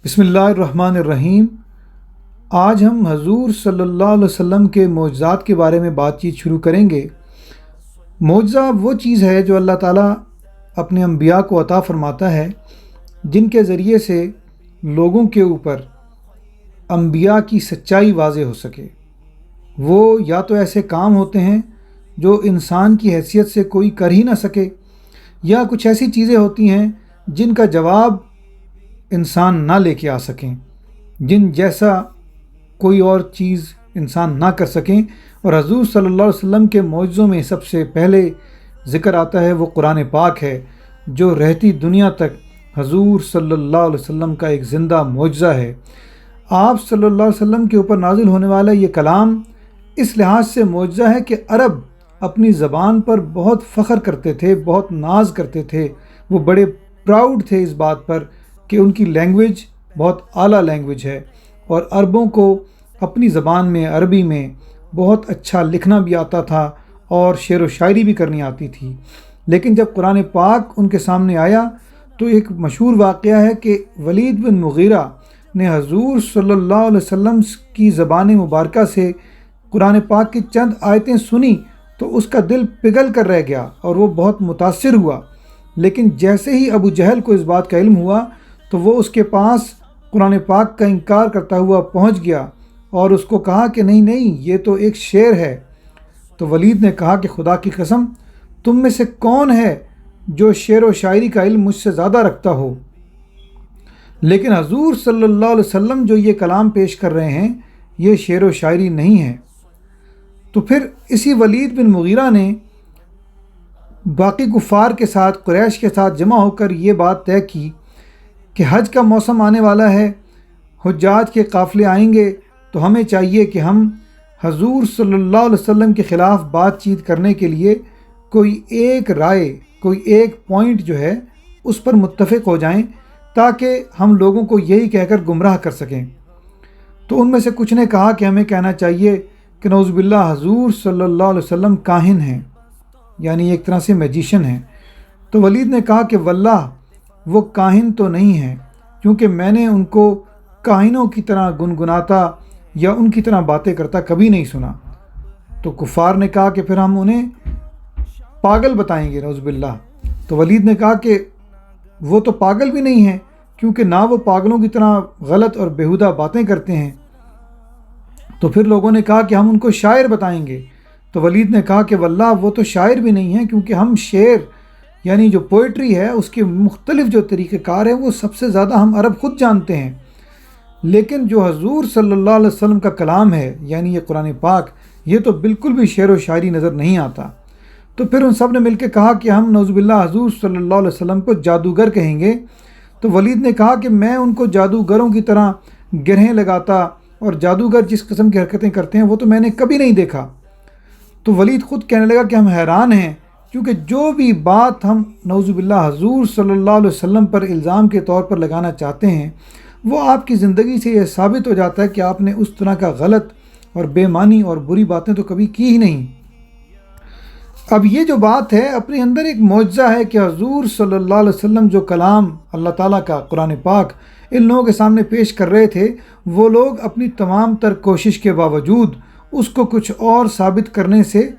بسم اللہ الرحمن الرحیم۔ آج ہم حضور صلی اللہ علیہ وسلم کے معجزات کے بارے میں بات چیت شروع کریں گے۔ معجزہ وہ چیز ہے جو اللہ تعالیٰ اپنے انبیاء کو عطا فرماتا ہے، جن کے ذریعے سے لوگوں کے اوپر انبیاء کی سچائی واضح ہو سکے۔ وہ یا تو ایسے کام ہوتے ہیں جو انسان کی حیثیت سے کوئی کر ہی نہ سکے، یا کچھ ایسی چیزیں ہوتی ہیں جن کا جواب انسان نہ لے کے آ سکیں، جن جیسا کوئی اور چیز انسان نہ کر سکیں۔ اور حضور صلی اللہ علیہ وسلم کے معجزوں میں سب سے پہلے ذکر آتا ہے وہ قرآن پاک ہے، جو رہتی دنیا تک حضور صلی اللہ علیہ وسلم کا ایک زندہ معجزہ ہے۔ آپ صلی اللہ علیہ وسلم کے اوپر نازل ہونے والا یہ کلام اس لحاظ سے معجزہ ہے کہ عرب اپنی زبان پر بہت فخر کرتے تھے، بہت ناز کرتے تھے، وہ بڑے پراؤڈ تھے اس بات پر کہ ان کی لینگویج بہت اعلیٰ لینگویج ہے، اور عربوں کو اپنی زبان میں عربی میں بہت اچھا لکھنا بھی آتا تھا اور شعر و شاعری بھی کرنی آتی تھی۔ لیکن جب قرآن پاک ان کے سامنے آیا تو ایک مشہور واقعہ ہے کہ ولید بن مغیرہ نے حضور صلی اللہ علیہ وسلم کی زبان مبارکہ سے قرآن پاک کی چند آیتیں سنی تو اس کا دل پگھل کر رہ گیا اور وہ بہت متاثر ہوا۔ لیکن جیسے ہی ابو جہل کو اس بات کا علم ہوا تو وہ اس کے پاس قرآن پاک کا انکار کرتا ہوا پہنچ گیا اور اس کو کہا کہ نہیں یہ تو ایک شعر ہے۔ تو ولید نے کہا کہ خدا کی قسم، تم میں سے کون ہے جو شعر و شاعری کا علم مجھ سے زیادہ رکھتا ہو؟ لیکن حضور صلی اللہ علیہ وسلم جو یہ کلام پیش کر رہے ہیں یہ شعر و شاعری نہیں ہے۔ تو پھر اسی ولید بن مغیرہ نے باقی کفار کے ساتھ، قریش کے ساتھ جمع ہو کر یہ بات طے کی کہ حج کا موسم آنے والا ہے، حجاج کے قافلے آئیں گے، تو ہمیں چاہیے کہ ہم حضور صلی اللہ علیہ وسلم کے خلاف بات چیت کرنے کے لیے کوئی ایک رائے، کوئی ایک پوائنٹ جو ہے اس پر متفق ہو جائیں، تاکہ ہم لوگوں کو یہی کہہ کر گمراہ کر سکیں۔ تو ان میں سے کچھ نے کہا کہ ہمیں کہنا چاہیے کہ نعوذ باللہ حضور صلی اللہ علیہ وسلم کاہن ہیں، یعنی ایک طرح سے میجیشن ہیں۔ تو ولید نے کہا کہ واللہ وہ کاہن تو نہیں ہیں، کیونکہ میں نے ان کو کاہنوں کی طرح گنگناتا یا ان کی طرح باتیں کرتا کبھی نہیں سنا۔ تو کفار نے کہا کہ پھر ہم انہیں پاگل بتائیں گے، نعوذ باللہ۔ تو ولید نے کہا کہ وہ تو پاگل بھی نہیں ہیں، کیونکہ نہ وہ پاگلوں کی طرح غلط اور بیہودہ باتیں کرتے ہیں۔ تو پھر لوگوں نے کہا کہ ہم ان کو شاعر بتائیں گے۔ تو ولید نے کہا کہ واللہ وہ تو شاعر بھی نہیں ہیں، کیونکہ ہم شعر یعنی جو پوئٹری ہے اس کے مختلف جو طریقہ کار ہیں وہ سب سے زیادہ ہم عرب خود جانتے ہیں، لیکن جو حضور صلی اللہ علیہ وسلم کا کلام ہے یعنی یہ قرآن پاک، یہ تو بالکل بھی شعر و شاعری نظر نہیں آتا۔ تو پھر ان سب نے مل کے کہا کہ ہم نعوذ باللہ حضور صلی اللہ علیہ وسلم کو جادوگر کہیں گے۔ تو ولید نے کہا کہ میں ان کو جادوگروں کی طرح گرہیں لگاتا اور جادوگر جس قسم کی حرکتیں کرتے ہیں وہ تو میں نے کبھی نہیں دیکھا۔ تو ولید خود کہنے لگا کہ ہم حیران ہیں، کیونکہ جو بھی بات ہم نعوذ باللہ حضور صلی اللہ علیہ وسلم پر الزام کے طور پر لگانا چاہتے ہیں وہ آپ کی زندگی سے یہ ثابت ہو جاتا ہے کہ آپ نے اس طرح کا غلط اور بے معنی اور بری باتیں تو کبھی کی ہی نہیں۔ اب یہ جو بات ہے اپنے اندر ایک معجزہ ہے کہ حضور صلی اللہ علیہ وسلم جو کلام اللہ تعالیٰ کا قرآن پاک ان لوگوں کے سامنے پیش کر رہے تھے، وہ لوگ اپنی تمام تر کوشش کے باوجود اس کو کچھ اور ثابت کرنے سے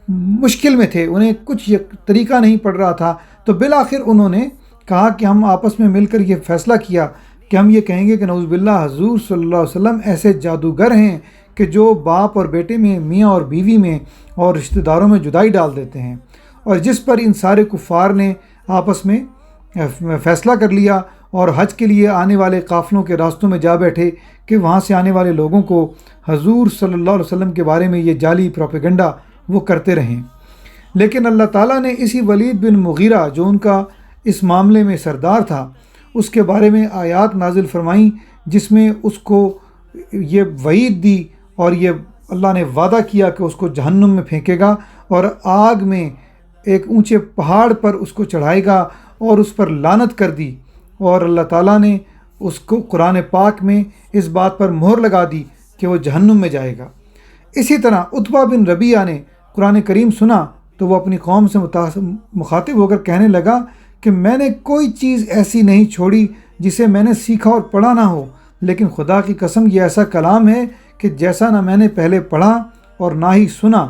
مشکل میں تھے، انہیں کچھ طریقہ نہیں پڑ رہا تھا۔ تو بالآخر انہوں نے کہا کہ ہم آپس میں مل کر یہ فیصلہ کیا کہ ہم یہ کہیں گے کہ نعوذ باللہ حضور صلی اللہ علیہ وسلم ایسے جادوگر ہیں کہ جو باپ اور بیٹے میں، میاں اور بیوی میں اور رشتہ داروں میں جدائی ڈال دیتے ہیں۔ اور جس پر ان سارے کفار نے آپس میں فیصلہ کر لیا اور حج کے لیے آنے والے قافلوں کے راستوں میں جا بیٹھے کہ وہاں سے آنے والے لوگوں کو حضور صلی اللہ علیہ وسلم کے بارے میں یہ جعلی پروپیگنڈا وہ کرتے رہیں۔ لیکن اللہ تعالیٰ نے اسی ولید بن مغیرہ جو ان کا اس معاملے میں سردار تھا اس کے بارے میں آیات نازل فرمائیں، جس میں اس کو یہ وعید دی اور یہ اللہ نے وعدہ کیا کہ اس کو جہنم میں پھینکے گا اور آگ میں ایک اونچے پہاڑ پر اس کو چڑھائے گا اور اس پر لعنت کر دی، اور اللہ تعالیٰ نے اس کو قرآن پاک میں اس بات پر مہر لگا دی کہ وہ جہنم میں جائے گا۔ اسی طرح عتبہ بن ربیعہ نے قرآن کریم سنا تو وہ اپنی قوم سے مخاطب ہو کر کہنے لگا کہ میں نے کوئی چیز ایسی نہیں چھوڑی جسے میں نے سیکھا اور پڑھا نہ ہو، لیکن خدا کی قسم یہ ایسا کلام ہے کہ جیسا نہ میں نے پہلے پڑھا اور نہ ہی سنا۔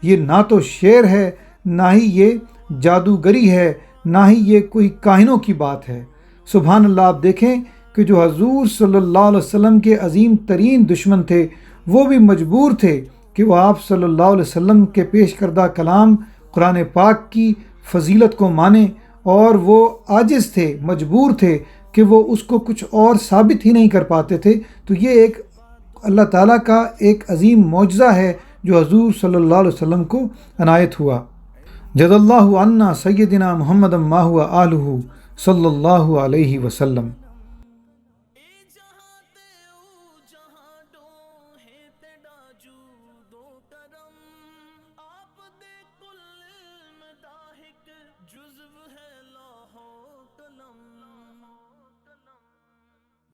یہ نہ تو شعر ہے، نہ ہی یہ جادوگری ہے، نہ ہی یہ کوئی کاہنوں کی بات ہے۔ سبحان اللہ! آپ دیکھیں کہ جو حضور صلی اللہ علیہ وسلم کے عظیم ترین دشمن تھے، وہ بھی مجبور تھے کہ وہ آپ صلی اللہ علیہ وسلم کے پیش کردہ کلام قرآن پاک کی فضیلت کو مانیں، اور وہ عاجز تھے، مجبور تھے کہ وہ اس کو کچھ اور ثابت ہی نہیں کر پاتے تھے۔ تو یہ ایک اللہ تعالیٰ کا ایک عظیم معجزہ ہے جو حضور صلی اللہ علیہ وسلم کو عنایت ہوا۔ جزا اللہ عنا سیدنا محمد ما هو آلہ صلی اللہ علیہ وسلم۔